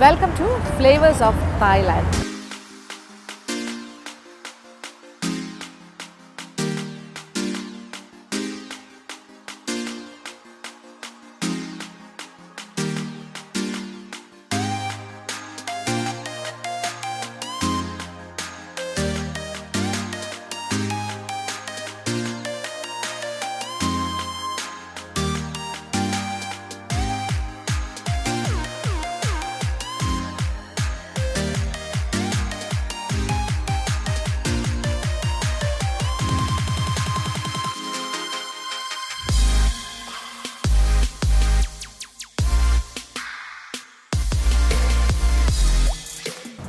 Welcome to Flavors of Thailand.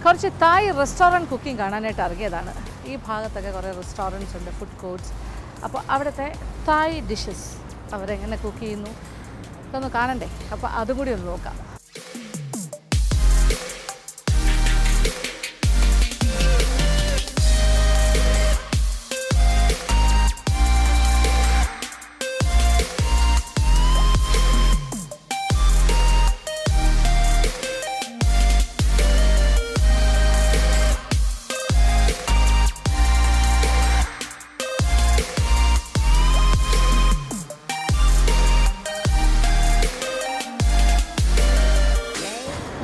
കുറച്ച് തായ് restaurant cooking കാണാനായിട്ട് ഇറങ്ങിയതാണ്. ഈ ഭാഗത്തൊക്കെ കുറേ റെസ്റ്റോറൻറ്റ്സ് ഉണ്ട്, ഫുഡ് കോർട്ട്സ്. അപ്പോൾ അവിടുത്തെ തായ് ഡിഷസ് അവരെങ്ങനെ കുക്ക് ചെയ്യുന്നു ഇതൊന്ന് കാണണ്ടേ? അപ്പോൾ അതും കൂടി ഒന്ന് നോക്കാം.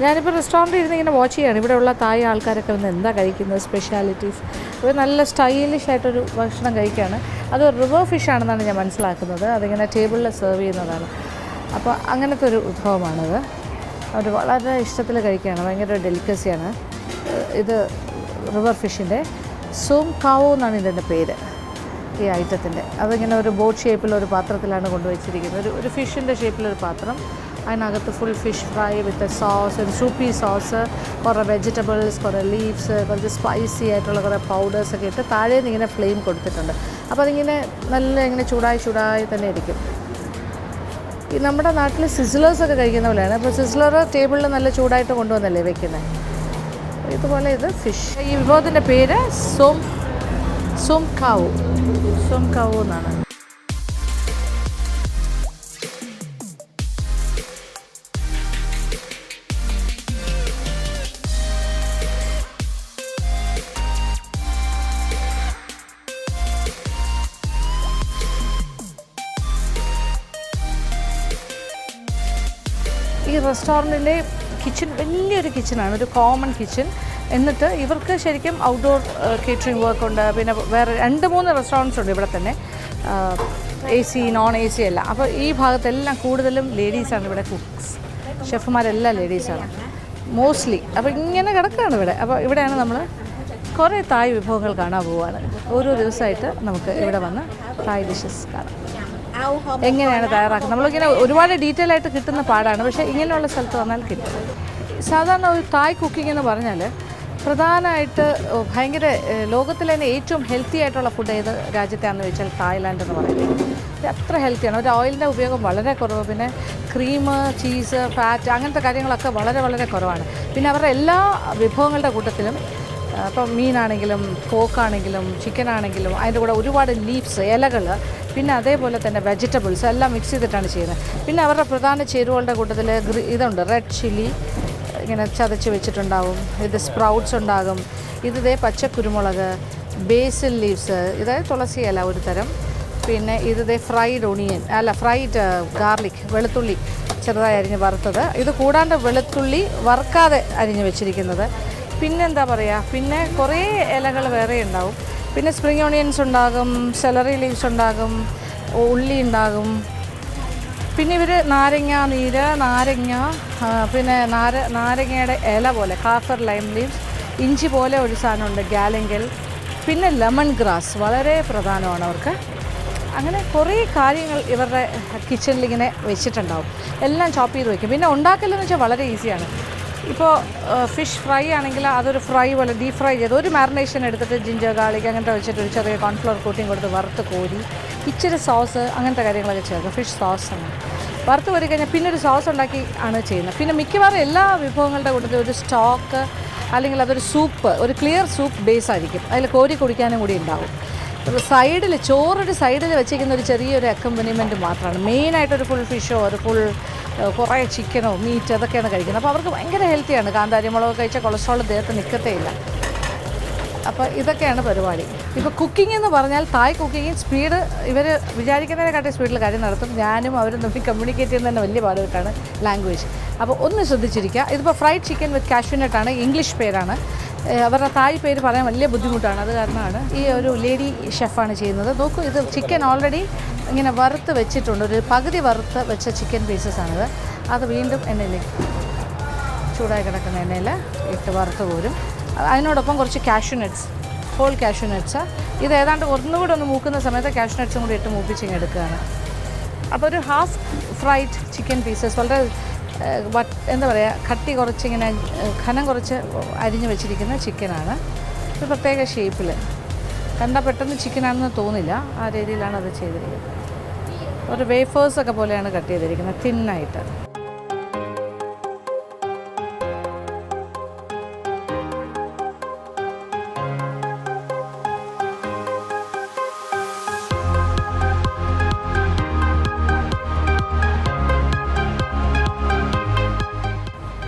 ഞാനിപ്പോൾ റെസ്റ്റോറൻറ്റിൽ ഇരുന്ന് ഇങ്ങനെ വാച്ച് ചെയ്യാണ്. ഇവിടെയുള്ള തായ് ആൾക്കാരൊക്കെ വന്ന് എന്താ കഴിക്കുന്നത്, സ്പെഷ്യാലിറ്റീസ്. ഇവർ നല്ല സ്റ്റൈലിഷ് ആയിട്ടൊരു ഭക്ഷണം കഴിക്കുകയാണ്. അത് റിവർ ഫിഷ് ആണെന്നാണ് ഞാൻ മനസ്സിലാക്കുന്നത്. അതിങ്ങനെ ടേബിളിൽ സെർവ് ചെയ്യുന്നതാണ്. അപ്പോൾ അങ്ങനത്തെ ഒരു വിഭവമാണത്. അവർ വളരെ ഇഷ്ടത്തിൽ കഴിക്കുകയാണ്. ഭയങ്കര ഡെലിക്കസിയാണ് ഇത്. റിവർ ഫിഷിൻ്റെ സോം കാവോ എന്നാണ് ഇതിൻ്റെ പേര്, ഈ ഐറ്റത്തിൻ്റെ. അതിങ്ങനെ ഒരു ബോട്ട് ഷേപ്പിലൊരു പാത്രത്തിലാണ് കൊണ്ടുവച്ചിരിക്കുന്നത്. ഒരു ഫിഷിൻ്റെ ഷേപ്പിലൊരു പാത്രം. അതിനകത്ത് ഫുൾ ഫിഷ് ഫ്രൈ വിത്ത് സോസ്, ഒരു സൂപ്പി സോസ്, കുറേ വെജിറ്റബിൾസ്, കുറേ ലീവ്സ്, കുറച്ച് സ്പൈസി ആയിട്ടുള്ള കുറേ പൗഡേഴ്സൊക്കെ ഇട്ട് താഴെ നിന്ന് ഇങ്ങനെ ഫ്ലെയിം കൊടുത്തിട്ടുണ്ട്. അപ്പോൾ അതിങ്ങനെ നല്ല ഇങ്ങനെ ചൂടായി തന്നെ ഇരിക്കും. ഈ നമ്മുടെ നാട്ടിൽ സിസിലേഴ്സൊക്കെ കഴിക്കുന്ന പോലെയാണ്. അപ്പോൾ സിസിലർ ടേബിളിൽ നല്ല ചൂടായിട്ട് കൊണ്ടുവന്നല്ലേ വെക്കുന്നത്. ഇതുപോലെ ഇത് ഫിഷ്. ഈ വിഭവത്തിൻ്റെ പേര് സോം കാവോ എന്നാണ്. ഈ റെസ്റ്റോറൻറ്റിൻ്റെ കിച്ചൺ വലിയൊരു കിച്ചണാണ്, ഒരു കോമൺ കിച്ചൺ. എന്നിട്ട് ഇവർക്ക് ശരിക്കും ഔട്ട്ഡോർ കേറ്ററിംഗ് വർക്കുണ്ട്. പിന്നെ വേറെ 2-3 റെസ്റ്റോറൻറ്റ്സ് ഉണ്ട് ഇവിടെ തന്നെ, AC നോൺ AC അല്ല. അപ്പോൾ ഈ ഭാഗത്തെല്ലാം കൂടുതലും ലേഡീസാണ് ഇവിടെ കുക്ക്സ്. ഷെഫുമാരെല്ലാം ലേഡീസാണ് മോസ്റ്റ്ലി. അപ്പോൾ ഇങ്ങനെ കിടക്കുകയാണ് ഇവിടെ. അപ്പോൾ ഇവിടെയാണ് നമ്മൾ കുറേ തായ് വിഭവങ്ങൾ കാണാൻ പോവുകയാണ്. ഓരോ ദിവസമായിട്ട് നമുക്ക് ഇവിടെ വന്ന് തായ് ഡിഷസ് കാണാം. എങ്ങനെയാണ് തയ്യാറാക്കുന്നത് നമ്മളിങ്ങനെ ഒരുപാട് ഡീറ്റെയിൽ ആയിട്ട് കിട്ടുന്ന പാടാണ്. പക്ഷേ ഇങ്ങനെയുള്ള സ്ഥലത്ത് വന്നാൽ കിട്ടും. സാധാരണ ഒരു തായ് കുക്കിംഗ് എന്ന് പറഞ്ഞാൽ പ്രധാനമായിട്ട് ഭയങ്കര ലോകത്തിലെ തന്നെ ഏറ്റവും ഹെൽത്തി ആയിട്ടുള്ള ഫുഡ് ഏത് രാജ്യത്താണെന്ന് ചോദിച്ചാൽ തായ്ലാൻഡ് എന്ന് പറയുന്നത്. അത്ര ഹെൽത്തിയാണ്. ഒരു ഓയിലിൻ്റെ ഉപയോഗം വളരെ കുറവ്. പിന്നെ ക്രീം, ചീസ്, ഫാറ്റ് അങ്ങനത്തെ കാര്യങ്ങളൊക്കെ വളരെ വളരെ കുറവാണ്. പിന്നെ അവരുടെ എല്ലാ വിഭവങ്ങളുടെ കൂട്ടത്തിലും ഇപ്പം മീനാണെങ്കിലും പോക്കാണെങ്കിലും ചിക്കനാണെങ്കിലും അതിൻ്റെ കൂടെ ഒരുപാട് ലീവ്സ്, ഇലകൾ, പിന്നെ അതേപോലെ തന്നെ വെജിറ്റബിൾസ് എല്ലാം മിക്സ് ചെയ്തിട്ടാണ് ചെയ്യുന്നത്. പിന്നെ അവരുടെ പ്രധാന ചേരുവകളുടെ കൂട്ടത്തിൽ ഇതുണ്ട്, റെഡ് ചില്ലി ഇങ്ങനെ ചതച്ച് വെച്ചിട്ടുണ്ടാവും. ഇത് സ്പ്രൗട്ട്സ് ഉണ്ടാകും. ഇതേ പച്ചക്കുരുമുളക്, ബേസിൽ ലീവ്സ്, ഇതായത് തുളസി ഇല ഒരു തരം. പിന്നെ ഇതേ ഫ്രൈഡ് ഒണിയൻ ഫ്രൈഡ് ഗാർലിക്, വെളുത്തുള്ളി ചെറുതായി അരിഞ്ഞ് വറുത്തത്. ഇത് കൂടാണ്ട് വെളുത്തുള്ളി വറുക്കാതെ അരിഞ്ഞ് വെച്ചിരിക്കുന്നത്. പിന്നെന്താ പറയുക, പിന്നെ കുറേ ഇലകൾ വേറെ ഉണ്ടാവും. പിന്നെ സ്പ്രിംഗ് ഓണിയൻസ് ഉണ്ടാകും, സെലറി ലീവ്സ് ഉണ്ടാകും, ഉള്ളി ഉണ്ടാകും. പിന്നെ ഇവർ നാരങ്ങ നീര്, പിന്നെ നാരങ്ങയുടെ ഇല പോലെ കാഫർ ലൈം ലീവ്സ്, ഇഞ്ചി പോലെ ഒരു സാധനമുണ്ട് ഗാലങ്കൽ, പിന്നെ ലെമൺ ഗ്രാസ് വളരെ പ്രധാനമാണ് അവർക്ക്. അങ്ങനെ കുറേ കാര്യങ്ങൾ ഇവരുടെ കിച്ചണിൽ ഇങ്ങനെ വെച്ചിട്ടുണ്ടാവും. എല്ലാം ചോപ്പ് ചെയ്ത് വയ്ക്കും. പിന്നെ ഉണ്ടാക്കലെന്ന് വെച്ചാൽ വളരെ ഈസിയാണ്. ഇപ്പോൾ ഫിഷ് ഫ്രൈ ആണെങ്കിൽ അതൊരു ഫ്രൈ പോലെ ഡീപ് ഫ്രൈ ചെയ്ത് ഒരു മാരിനേഷൻ എടുത്തിട്ട് ജിഞ്ചർ ഗാർലിക് അങ്ങനത്തെ വെച്ചിട്ട് ഒരു ചെറിയ കോൺഫ്ലവർ കോട്ടിങ് കൊടുത്ത് വറുത്ത് കോരി ഇച്ചിരി സോസ് അങ്ങനത്തെ കാര്യങ്ങളൊക്കെ ചേർക്കും. ഫിഷ് സോസ് ആണ് വറുത്ത് കോരി കഴിഞ്ഞാൽ പിന്നെ ഒരു സോസ് ഉണ്ടാക്കി ആണ് ചെയ്യുന്നത്. പിന്നെ മിക്കവാറും എല്ലാ വിഭവങ്ങളുടെ കൂട്ടത്തിൽ ഒരു സ്റ്റോക്ക് അല്ലെങ്കിൽ അതൊരു സൂപ്പ്, ഒരു ക്ലിയർ സൂപ്പ് ബേസ് ആയിരിക്കും. അതിൽ കോരി കുടിക്കാനും കൂടി ഉണ്ടാവും. സൈഡിൽ ചോറിൻ്റെ സൈഡിൽ വെച്ചിരിക്കുന്ന ഒരു ചെറിയൊരു അക്കമ്പനിമെൻറ്റ് മാത്രമാണ്. മെയിനായിട്ടൊരു ഫുൾ ഫിഷോ ഒരു ഫുൾ കുറേ ചിക്കനോ മീറ്റ് അതൊക്കെയാണ് കഴിക്കുന്നത്. അപ്പോൾ അവർക്ക് ഭയങ്കര ഹെൽത്തിയാണ്. കാന്താരി മുളക് കഴിച്ചാൽ കൊളസ്ട്രോൾ ദേഹത്ത് നിൽക്കത്തേ ഇല്ല. അപ്പോൾ ഇതൊക്കെയാണ് പരിപാടി. ഇപ്പോൾ കുക്കിംഗ് എന്ന് പറഞ്ഞാൽ തായ് കുക്കിംഗ് സ്പീഡ് ഇവർ വിചാരിക്കുന്നതിനെക്കാട്ടി സ്പീഡിൽ കാര്യം നടത്തും. ഞാനും അവരും തമ്മിൽ കമ്മ്യൂണിക്കേറ്റ് ചെയ്യുന്നത് തന്നെ വലിയ പാടുപെട്ടാണ് ലാംഗ്വേജ്. അപ്പോൾ ഒന്ന് ശ്രദ്ധിച്ചിരിക്കുക. ഇതിപ്പോൾ ഫ്രൈഡ് ചിക്കൻ വിത്ത് കാഷ്യൂനട്ടാണ്, ഇംഗ്ലീഷ് പേരാണ്. അവരുടെ തായ് പേര് പറയാൻ വലിയ ബുദ്ധിമുട്ടാണ്. അത് കാരണമാണ് ഈ ഒരു ലേഡി ഷെഫാണ് ചെയ്യുന്നത്. നോക്കൂ, ഇത് ചിക്കൻ ഓൾറെഡി ഇങ്ങനെ വറുത്ത് വെച്ചിട്ടുണ്ട്. ഒരു പകുതി വറുത്ത് വെച്ച ചിക്കൻ പീസസാണിത്. അത് വീണ്ടും എണ്ണയിലേക്ക് ചൂടായി കിടക്കുന്ന എണ്ണയിൽ ഇട്ട് വറുത്ത് പോരും. അതിനോടൊപ്പം കുറച്ച് കാഷ്യൂനട്ട്സ്, ഹോൾ കാഷ്യൂനട്ട്സ്. ഇത് ഏതാണ്ട് ഒന്നുകൂടെ ഒന്ന് മൂക്കുന്ന സമയത്ത് കാഷ്യൂനട്ട്സും കൂടി ഇട്ട് മൂപ്പിച്ചിങ്ങ് എടുക്കുകയാണ്. അപ്പോൾ ഒരു ഹാഫ് ഫ്രൈഡ് ചിക്കൻ പീസസ്, വളരെ എന്താ പറയുക, കട്ടി കുറച്ചിങ്ങനെ ഘനം കുറച്ച് അരിഞ്ഞ് വെച്ചിരിക്കുന്ന ചിക്കനാണ്. ഒരു പ്രത്യേക ഷേപ്പിൽ കണ്ടാൽ പെട്ടെന്ന് ചിക്കനാണെന്ന് തോന്നില്ല. ആ രീതിയിലാണ് അത് ചെയ്തിരിക്കുന്നത്. ഒരു വേഫേഴ്സൊക്കെ പോലെയാണ് കട്ട് ചെയ്തിരിക്കുന്നത്, തിന്നായിട്ട്.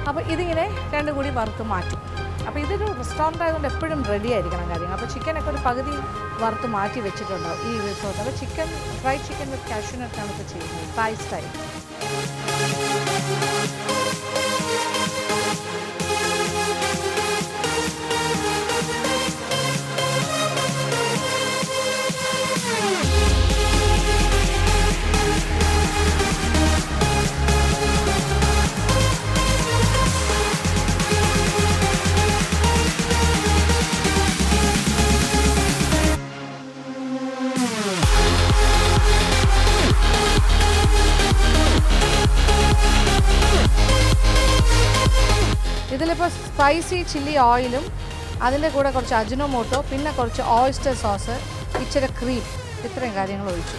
അപ്പോൾ ഇതിങ്ങനെ രണ്ടും കൂടി വറുത്ത് മാറ്റും. അപ്പോൾ ഇതൊരു റെസ്റ്റോറൻ്റ് ആയതുകൊണ്ട് എപ്പോഴും റെഡി ആയിരിക്കണം കാര്യങ്ങൾ. അപ്പോൾ ചിക്കനൊക്കെ ഒരു പകുതി വറുത്ത് മാറ്റി വെച്ചിട്ടുണ്ടാവും ഈ റിസോർട്ട്. അപ്പോൾ ചിക്കൻ ഫ്രൈഡ് ചിക്കൻ വിത്ത് കാഷ്യൂനട്ടാണ് ഇപ്പോൾ ചെയ്യുന്നത്, തായ് സ്റ്റൈൽ. ഇതിലിപ്പോൾ സ്പൈസി ചില്ലി ഓയിലും അതിൻ്റെ കൂടെ കുറച്ച് അജിനോമോട്ടോ, പിന്നെ കുറച്ച് ഓയിസ്റ്റർ സോസ്, ഇച്ചിരി ക്രീം, ഇത്രയും കാര്യങ്ങൾ ഒഴിച്ചു.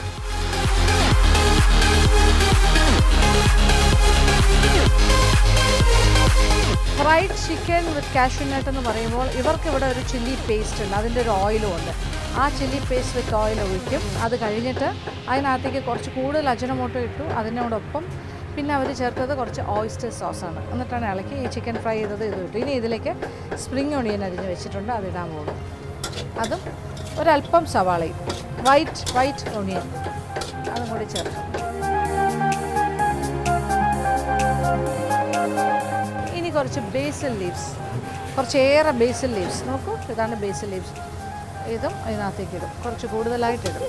ഫ്രൈഡ് ചിക്കൻ വിത്ത് കാഷ്യൂനട്ട് എന്ന് പറയുമ്പോൾ ഇവർക്ക് ഇവിടെ ഒരു ചില്ലി പേസ്റ്റ് ഉണ്ട്, അതിൻ്റെ ഒരു ഓയിലും ഉണ്ട്. ആ ചില്ലി പേസ്റ്റ് വിത്ത് ഓയിൽ ഒഴിക്കും. അത് കഴിഞ്ഞിട്ട് അതിനകത്തേക്ക് കുറച്ച് കൂടുതൽ അജിനോമോട്ടോ ഇട്ടു. അതിനോടൊപ്പം പിന്നെ അവർ ചേർത്തത് കുറച്ച് ഓയിസ്റ്റർ സോസാണ്. എന്നിട്ടാണ് ഇളക്കി ഈ ചിക്കൻ ഫ്രൈ ചെയ്തത് ഇത് ഇട്ടു. ഇനി ഇതിലേക്ക് സ്പ്രിംഗ് ഒണിയൻ അരിഞ്ഞ് വെച്ചിട്ടുണ്ട്, അതിടാൻ പോകും. അതും ഒരല്പം സവാളയും വൈറ്റ് ഒണിയൻ അതും കൂടി ചേർക്കും. ഇനി കുറച്ച് ബേസിൽ ലീവ്സ്, കുറച്ചേറെ ബേസിൽ ലീവ്സ്. നോക്കൂ, ഇതാണ് ബേസിൽ ലീവ്സ്. ഇതും ഇതിനകത്തേക്ക് ഇടും, കുറച്ച് കൂടുതലായിട്ടിടും.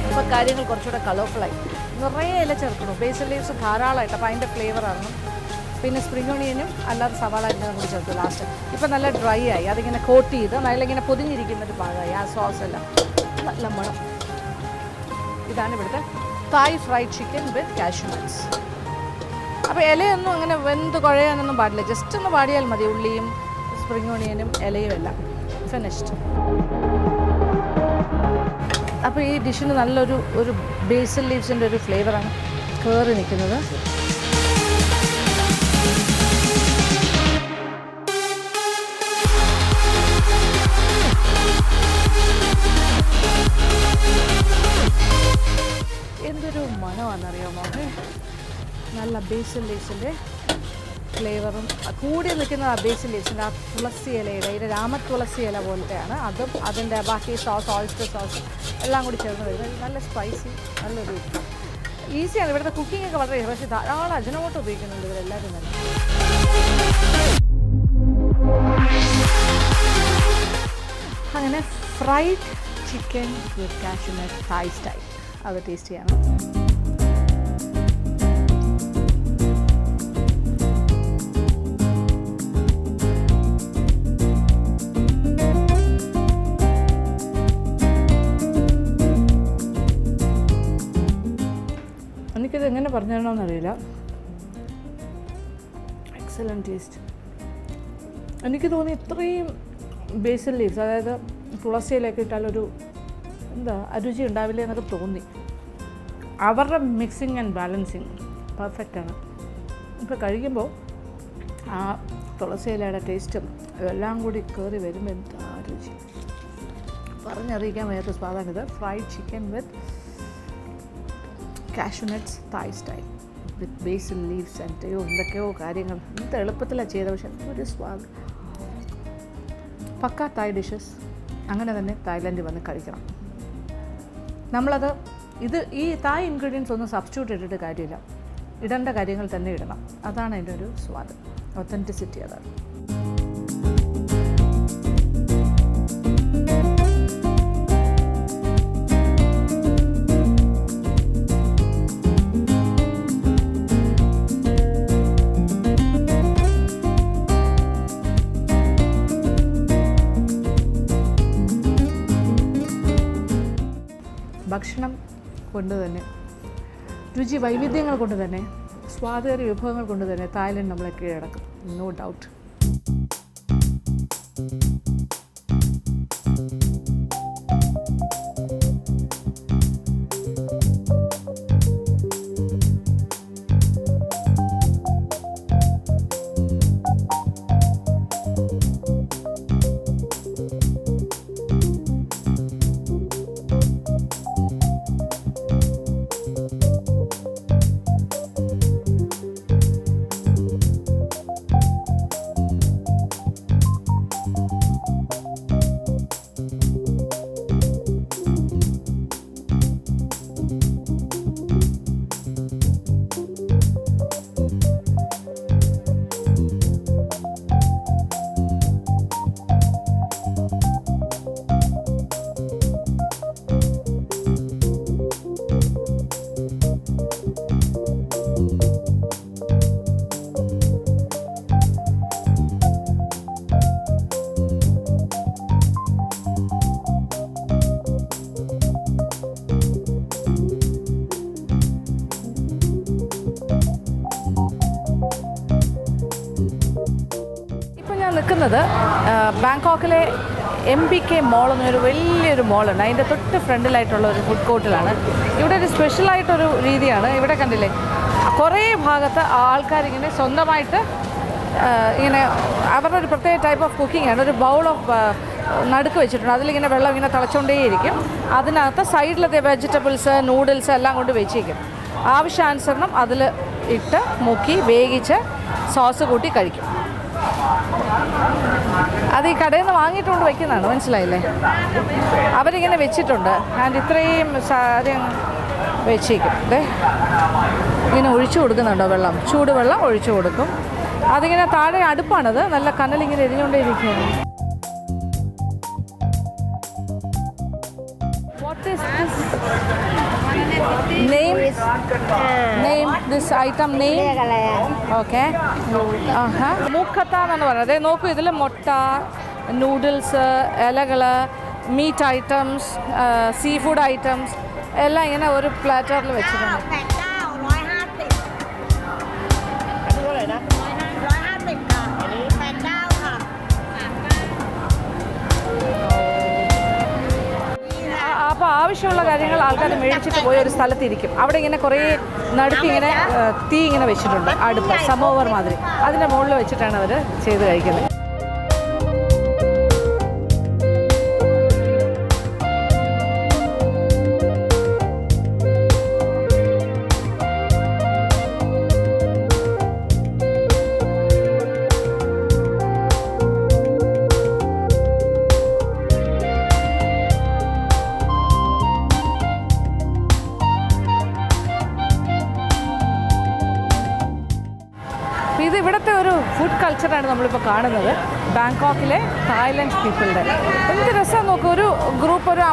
ഇപ്പോൾ കാര്യങ്ങൾ കുറച്ചുകൂടെ കളർഫുള്ളായി. നിറയെ ഇല ചേർക്കണം, ബേസിൽ ലീവ്സ് ധാരാളമായിട്ട്. അപ്പോൾ അതിൻ്റെ ഫ്ലേവറാണ്. പിന്നെ സ്പ്രിംഗ് ഒണിയനും അല്ലാതെ സവാള അരിഞ്ഞതും കൂടി ചേർത്തു ലാസ്റ്റ്. ഇപ്പം നല്ല ഡ്രൈ ആയി, അതിങ്ങനെ കോട്ട് ചെയ്ത് നല്ലിങ്ങനെ പൊതിഞ്ഞിരിക്കുന്നൊരു ഭാഗമായി ആ സോസ് എല്ലാം നല്ല മണം. ഇതാണ് ഇവിടുത്തെ തായ് ഫ്രൈഡ് ചിക്കൻ വിത്ത് കാഷ്യൂനട്ട്സ്. അപ്പോൾ ഇലയൊന്നും അങ്ങനെ വെന്ത് കുഴയാനൊന്നും പാടില്ല, ജസ്റ്റ് ഒന്ന് പാടിയാൽ മതി. ഉള്ളിയും സ്പ്രിംഗ് ഒണിയനും ഇലയും എല്ലാം ഫിനിഷ്ഡ്. അപ്പോൾ ഈ ഡിഷിന് നല്ലൊരു ബേസിൽ ലീവ്സിൻ്റെ ഒരു ഫ്ലേവറാണ് കയറി നിൽക്കുന്നത്. എന്തൊരു മണമാണെന്നറിയാമോ? നല്ല ബേസിൽ ലീവ്സിൻ്റെ ഫ്ലേവറും കൂടി നിൽക്കുന്ന ആ ബേസിൽ ലീവ്സിൻ്റെ ആ തുളസി ഇലയുടെ, ഇത് രാമത്തുളസി ഇല പോലത്തെയാണ്. അതും അതിൻ്റെ ബാക്കി സോസ്, ഓയിസ്റ്റർ സോസ് എല്ലാം കൂടി ചേർന്ന് വരുന്നത്. നല്ല സ്പൈസി, നല്ലൊരു ഈസിയാണ്. ഇവിടുത്തെ കുക്കിംഗ് ഒക്കെ വളരെ, പക്ഷേ ധാരാളം അജിനോമോട്ടോ ഉപയോഗിക്കുന്നുണ്ട് ഇവരെല്ലാവരും തന്നെ. അങ്ങനെ fried chicken with cashew nut Thai style, അത് ടേസ്റ്റ് ചെയ്യണം. എനിക്കിത് എങ്ങനെ പറഞ്ഞു തരണമെന്നറിയില്ല. Excellent taste. എനിക്ക് തോന്നി ഇത്രയും ബേസിൽ ലീവ്സ്, അതായത് തുളസിയിലേക്ക് ഇട്ടാലൊരു അരുചി ഉണ്ടാവില്ല എന്നൊക്കെ തോന്നി. അവരുടെ മിക്സിങ് ആൻഡ് ബാലൻസിങ് പെർഫെക്റ്റാണ്. ഇപ്പോൾ കഴിക്കുമ്പോൾ ആ തുളസി ഇലയുടെ ടേസ്റ്റും എല്ലാം കൂടി കയറി വരുമ്പോൾ എന്താ രുചി, പറഞ്ഞറിയിക്കാൻ വയ്യാത്ത സ്വാദാണിത്. Fried chicken with cashew nuts Thai style with basil leaves and എന്തൊക്കെയോ കാര്യങ്ങൾ. എന്ത് എളുപ്പത്തിലാണ് ചെയ്തത്, പക്ഷെ ഒരു സ്വാദ്. പക്ക തായ് ഡിഷസ് അങ്ങനെ തന്നെ തായ്ലൻഡിൽ വന്ന് കഴിക്കണം. നമ്മളത് ഈ തായ് ഇൻഗ്രീഡിയൻസ് ഒന്നും സബ്സ്റ്റിറ്റ്യൂട്ട് ഇട്ടിട്ട് കാര്യമില്ല, ഇടേണ്ട കാര്യങ്ങൾ തന്നെ ഇടണം. അതാണ് അതിൻ്റെ ഒരു സ്വാദ്, ഒത്തൻറ്റിസിറ്റി അതാണ്. ഭക്ഷണം കൊണ്ട് തന്നെ, രുചി വൈവിധ്യങ്ങൾ കൊണ്ട് തന്നെ, സ്വാദേറിയ വിഭവങ്ങൾ കൊണ്ട് തന്നെ തായ്ലൻഡ് നമ്മളെ കീഴടക്കും, നോ ഡൗട്ട്. നിൽക്കുന്നത് ബാങ്കോക്കിലെ MBK മോൾ എന്നൊരു വലിയൊരു മോളുണ്ട്. അതിൻ്റെ തൊട്ട് ഫ്രണ്ടിലായിട്ടുള്ള ഒരു ഫുഡ് കോർട്ടിലാണ്. ഇവിടെ ഒരു സ്പെഷ്യലായിട്ടൊരു രീതിയാണ്. ഇവിടെ കണ്ടില്ലേ, കുറേ ഭാഗത്ത് ആൾക്കാരിങ്ങനെ സ്വന്തമായിട്ട് ഇങ്ങനെ അവരുടെ ഒരു പ്രത്യേക ടൈപ്പ് ഓഫ് കുക്കിംഗ് ആണ്. ഒരു ബൗൾ ഓഫ് നടുക്ക് വെച്ചിട്ടുണ്ട്, അതിലിങ്ങനെ വെള്ളം ഇങ്ങനെ തിളച്ചുകൊണ്ടേയിരിക്കും. അതിനകത്ത് സൈഡിലത്തെ വെജിറ്റബിൾസ്, നൂഡിൽസ് എല്ലാം കൊണ്ട് വെച്ചിരിക്കും. ആവശ്യാനുസരണം അതിൽ ഇട്ട് മുക്കി വേവിച്ച് സോസ് കൂട്ടി കഴിക്കും. അത് ഈ കടയിൽ നിന്ന് വാങ്ങിയിട്ടുകൊണ്ട് വയ്ക്കുന്നതാണ്, മനസ്സിലായില്ലേ? അവരിങ്ങനെ വെച്ചിട്ടുണ്ട്. ആൻഡ് ഇത്രയും സാധനം വെച്ചേക്കും. അതെ, ഇങ്ങനെ ഒഴിച്ചു കൊടുക്കുന്നുണ്ടോ വെള്ളം, ചൂടുവെള്ളം ഒഴിച്ചു കൊടുക്കും. അതിങ്ങനെ താഴെ അടുപ്പാണത്, നല്ല കനലിങ്ങനെ എരിഞ്ഞുകൊണ്ടേ ഇരിക്കുകയാണ്. What is this name? Name this item name? Okay. മൂക്കത്ത എന്നാണ് പറയുന്നത്. നോക്കൂ, ഇതിൽ മുട്ട, നൂഡിൽസ്, ഇലകൾ, meat items, sea food items എല്ലാം ഇങ്ങനെ ഒരു പ്ലാറ്ററിൽ വെച്ചിട്ടുണ്ട്. അപ്പോൾ ആവശ്യമുള്ള കാര്യങ്ങൾ ആൾക്കാർ മേടിച്ചിട്ട് പോയി ഒരു സ്ഥലത്തിരിക്കും. അവിടെ ഇങ്ങനെ കുറേ നടുക്കിങ്ങനെ തീ ഇങ്ങനെ വെച്ചിട്ടുണ്ട്, അടുപ്പ് സമോവർ മാതിരി. അതിൻ്റെ മുകളിൽ വെച്ചിട്ടാണ് അവർ ചെയ്ത് കഴിക്കുന്നത്. ഇത് ഇവിടുത്തെ ഒരു ഫുഡ് കൾച്ചറാണ് നമ്മളിപ്പോൾ കാണുന്നത്, ബാങ്കോക്കിലെ തായ്ലൻഡ് പീപ്പിളുടെ. എന്ത് രസം നോക്കൂ, ഒരു ഗ്രൂപ്പ്, ഒരു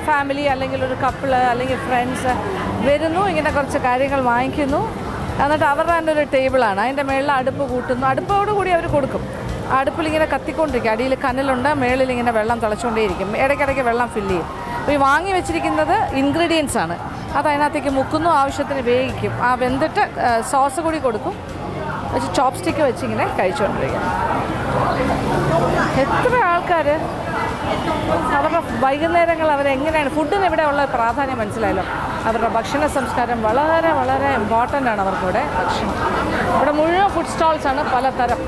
ഫാമിലി അല്ലെങ്കിൽ ഒരു കപ്പിള് അല്ലെങ്കിൽ ഫ്രണ്ട്സ് വരുന്നു, ഇങ്ങനെ കുറച്ച് കാര്യങ്ങൾ വാങ്ങിക്കുന്നു, എന്നിട്ട് അവരുടെ തന്നെ ഒരു ടേബിളാണ്, അതിൻ്റെ മേളിൽ അടുപ്പ് കൂട്ടുന്നു. അടുപ്പോടുകൂടി അവർ കൊടുക്കും. അടുപ്പിൽ ഇങ്ങനെ കത്തിക്കൊണ്ടിരിക്കും, അടിയിൽ കനലുണ്ട്, മേളിൽ ഇങ്ങനെ വെള്ളം തിളച്ചുകൊണ്ടേയിരിക്കും, ഇടയ്ക്കിടയ്ക്ക് വെള്ളം ഫില്ല് ചെയ്യും. അപ്പോൾ ഈ വാങ്ങി വെച്ചിരിക്കുന്നത് ഇൻഗ്രീഡിയൻസ് ആണ്, അത് അതിനകത്തേക്ക് മുക്കുന്നു, ആവശ്യത്തിന് വേവിക്കും. ആ വെന്തിട്ട് സോസ് കൂടി കൊടുക്കും, വെച്ച് ചോപ്പ് സ്റ്റിക്ക് വെച്ച് ഇങ്ങനെ കഴിച്ചുകൊണ്ടിരിക്കും. എത്ര ആൾക്കാർ അവരുടെ വൈകുന്നേരങ്ങൾ അവരെങ്ങനെയാണ് ഫുഡിന് ഇവിടെ ഉള്ള പ്രാധാന്യം മനസ്സിലായല്ലോ. അവരുടെ ഭക്ഷണ സംസ്കാരം വളരെ വളരെ ഇമ്പോർട്ടൻ്റ് ആണ് അവർക്കിവിടെ ഭക്ഷണം. ഇവിടെ മുഴുവൻ ഫുഡ് സ്റ്റോൾസാണ് പലതരം.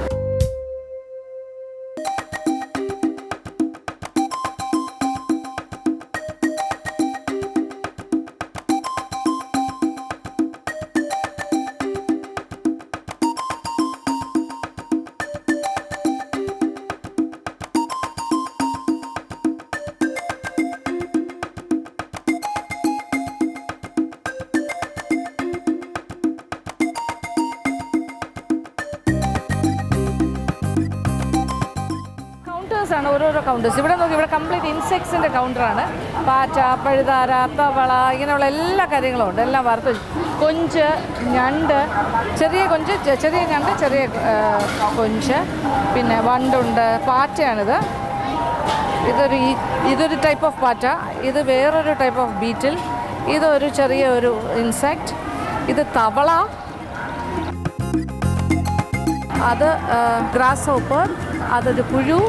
കൗണ്ടേഴ്സാണ്, ഓരോരോ കൗണ്ടേഴ്സ്. ഇവിടെ നോക്കി, ഇവിടെ കംപ്ലീറ്റ് ഇൻസെക്ട്സിൻ്റെ കൗണ്ടറാണ്. പാറ്റ, പഴുതാര, തവള, ഇങ്ങനെയുള്ള എല്ലാ കാര്യങ്ങളും ഉണ്ട്. എല്ലാം വറുത്ത് കൊഞ്ച്, ഞണ്ട്, ചെറിയ കൊഞ്ച്, ചെറിയ ഞണ്ട്, ചെറിയ കൊഞ്ച്, പിന്നെ വണ്ടുണ്ട്, പാറ്റയാണിത്. ഇതൊരു ടൈപ്പ് ഓഫ് പാറ്റ, ഇത് വേറൊരു ടൈപ്പ് ഓഫ് ബീറ്റിൽ, ഇതൊരു ചെറിയ ഒരു ഇൻസെക്റ്റ്, ഇത് തവള, അത് ഗ്രാസ് ഹോപ്പർ, അതൊരു പുഴു,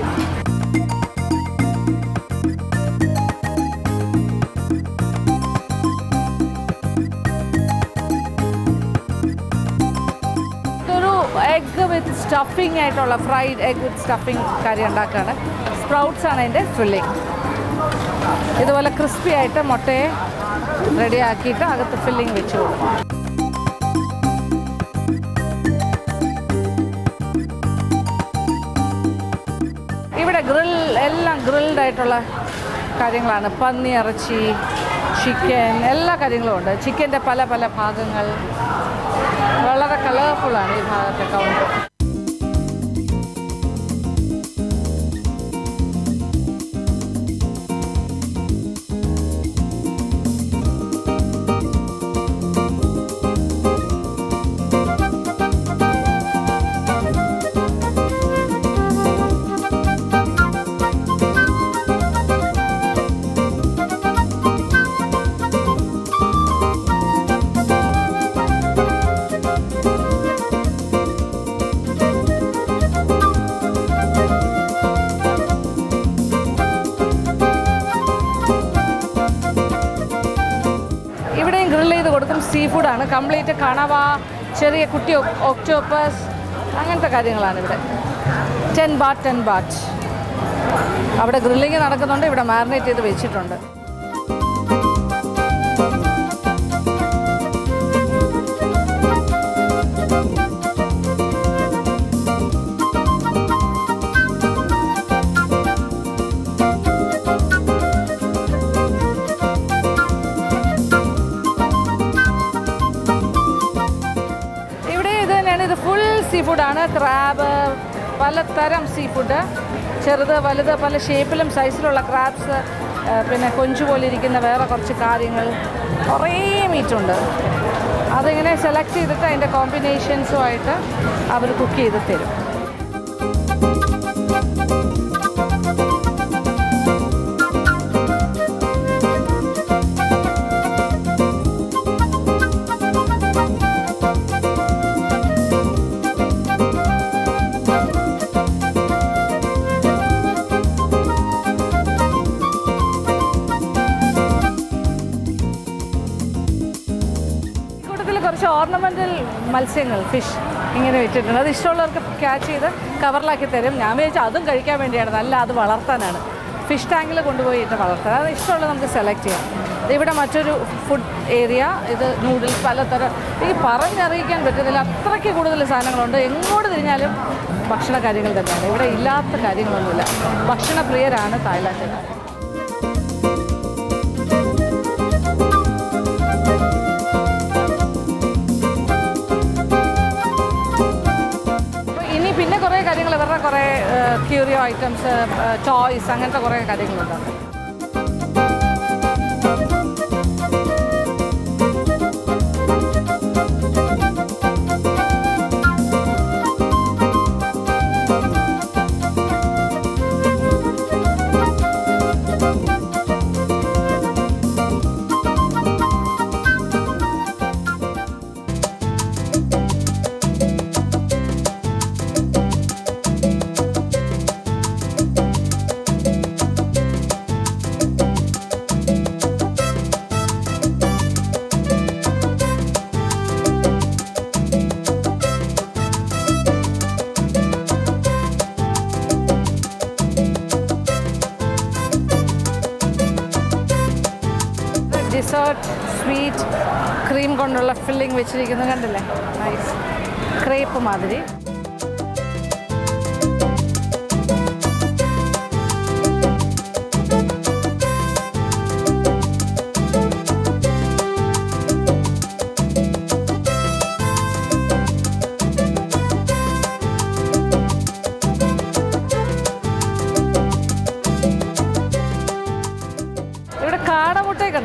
ഇതൊരു എഗ് വിത്ത് സ്റ്റഫിംഗ് ആയിട്ടുള്ള ഫ്രൈഡ് എഗ് വിത്ത് സ്റ്റഫിംഗ് കറി ഉണ്ടാക്കുകയാണ്. സ്പ്രൗട്ട്സ് ആണ് അതിൻ്റെ ഫില്ലിങ്. ഇതുപോലെ ക്രിസ്പി ആയിട്ട് മുട്ടയെ റെഡിയാക്കിയിട്ട് അകത്ത് ഫില്ലിങ് വെച്ച് കൊടുക്കും. ഇവിടെ എല്ലാം ഗ്രിൽഡ് ആയിട്ടുള്ള കാര്യങ്ങളാണ്. പന്നി ഇറച്ചി, ചിക്കൻ, എല്ലാ കാര്യങ്ങളും ഉണ്ട്. ചിക്കൻ്റെ പല പല ഭാഗങ്ങൾ. വളരെ കളർഫുള്ളാണ് ഈ ഭാഗത്തെ കൗണ്ടർ. സീ ഫുഡാണ്. കംപ്ലീറ്റ് കണവ, ചെറിയ കുട്ടി ഒക്ടോപ്പസ്, അങ്ങനത്തെ കാര്യങ്ങളാണ് ഇവിടെ. 10 baht. അവിടെ ഗ്രില്ലിങ് നടക്കുന്നുണ്ട്, ഇവിടെ മാരിനേറ്റ് ചെയ്ത് വെച്ചിട്ടുണ്ട്. സീ ഫുഡാണ്. ക്രാബ്, പലതരം സീ ഫുഡ്, ചെറുത് വലുത് പല ഷേപ്പിലും സൈസിലുള്ള ക്രാബ്സ്, പിന്നെ കൊഞ്ചു പോലെ ഇരിക്കുന്ന വേറെ കുറച്ച് കാര്യങ്ങൾ, കുറേ മീറ്റുണ്ട്. അതിങ്ങനെ സെലക്ട് ചെയ്തിട്ട് അതിൻ്റെ കോമ്പിനേഷൻസുമായിട്ട് അവർ കുക്ക് ചെയ്ത് തരും. കുറച്ച് ഓർണമെൻ്റൽ മത്സ്യങ്ങൾ, ഫിഷ് ഇങ്ങനെ വെച്ചിട്ടുണ്ട്. അത് ഇഷ്ടമുള്ളവർക്ക് ക്യാച്ച് ചെയ്ത് കവറിലാക്കി തരും. ഞാൻ വിചാരിച്ചു അതും കഴിക്കാൻ വേണ്ടിയാണ്, അല്ല അത് വളർത്താനാണ്. ഫിഷ് ടാങ്കിൽ കൊണ്ടുപോയിട്ട് വളർത്താൻ. അത് ഇഷ്ടമുള്ളത് നമുക്ക് സെലക്ട് ചെയ്യാം. ഇവിടെ മറ്റൊരു ഫുഡ് ഏരിയ, ഇത് നൂഡിൽസ്, പലതരം. ഈ പറഞ്ഞറിയിക്കാൻ പറ്റുന്നില്ല, അത്രയ്ക്ക് കൂടുതൽ സാധനങ്ങളുണ്ട്. എങ്ങോട്ട് തിരിഞ്ഞാലും ഭക്ഷണ കാര്യങ്ങൾ തന്നെയാണ്. ഇവിടെ ഇല്ലാത്ത കാര്യങ്ങളൊന്നുമില്ല. ഭക്ഷണപ്രിയരാണ് തായ്ലാൻഡുകാർ. പിന്നെ കുറേ കാര്യങ്ങൾ, ഇവരുടെ കുറേ ക്യൂരിയോ ഐറ്റംസ്, ടോയ്സ്, അങ്ങനത്തെ കുറേ കാര്യങ്ങളുണ്ട്. ഡിസേർട്ട്, സ്വീറ്റ്, ക്രീം കൊണ്ടുള്ള ഫില്ലിംഗ് വെച്ചിരിക്കുന്നത് കണ്ടില്ലേ? നൈസ് ക്രേപ്പ് മാതിരി.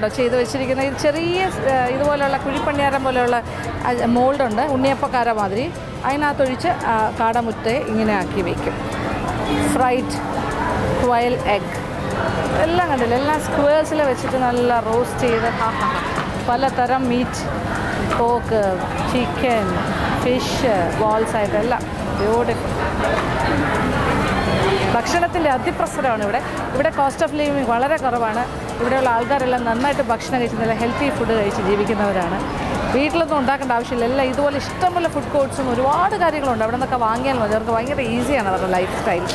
കണ്ടോ ചെയ്ത് വെച്ചിരിക്കുന്ന ഇത് ചെറിയ ഇതുപോലെയുള്ള കുഴിപ്പണിയാരം പോലെയുള്ള മോൾഡുണ്ട്, ഉണ്ണിയപ്പക്കാര മാതിരി. അതിനകത്തൊഴിച്ച് കാടമുറ്റയെ ഇങ്ങനെ ആക്കി വയ്ക്കും. ഫ്രൈഡ് ക്വയൽ എഗ് എല്ലാം കണ്ടില്ല, എല്ലാം സ്ക്വേഴ്സിൽ വെച്ചിട്ട് നല്ല റോസ്റ്റ് ചെയ്ത് പലതരം meat, pork, chicken, fish, balls ആയിട്ടെല്ലാം ബ്യൂട്ടിഫുൾ. ഭക്ഷണത്തിൻ്റെ അതിപ്രസരമാണ് ഇവിടെ കോസ്റ്റ് ഓഫ് ലിവിങ് വളരെ കുറവാണ്. ഇവിടെയുള്ള ആൾക്കാരെല്ലാം നന്നായിട്ട് ഭക്ഷണം കഴിച്ച് നല്ല ഹെൽത്തി ഫുഡ് കഴിച്ച് ജീവിക്കുന്നവരാണ്. വീട്ടിലൊന്നും ഉണ്ടാക്കേണ്ട ആവശ്യമില്ല. എല്ലാം ഇതുപോലെ ഇഷ്ടംപോലെ ഫുഡ് കോർട്ട്സും ഒരുപാട് കാര്യങ്ങളുണ്ട്. അവിടെ നിന്നൊക്കെ വാങ്ങിയാൽ മതി. അവർക്ക് ഭയങ്കര ഈസിയാണ് അവരുടെ ലൈഫ് സ്റ്റൈൽ.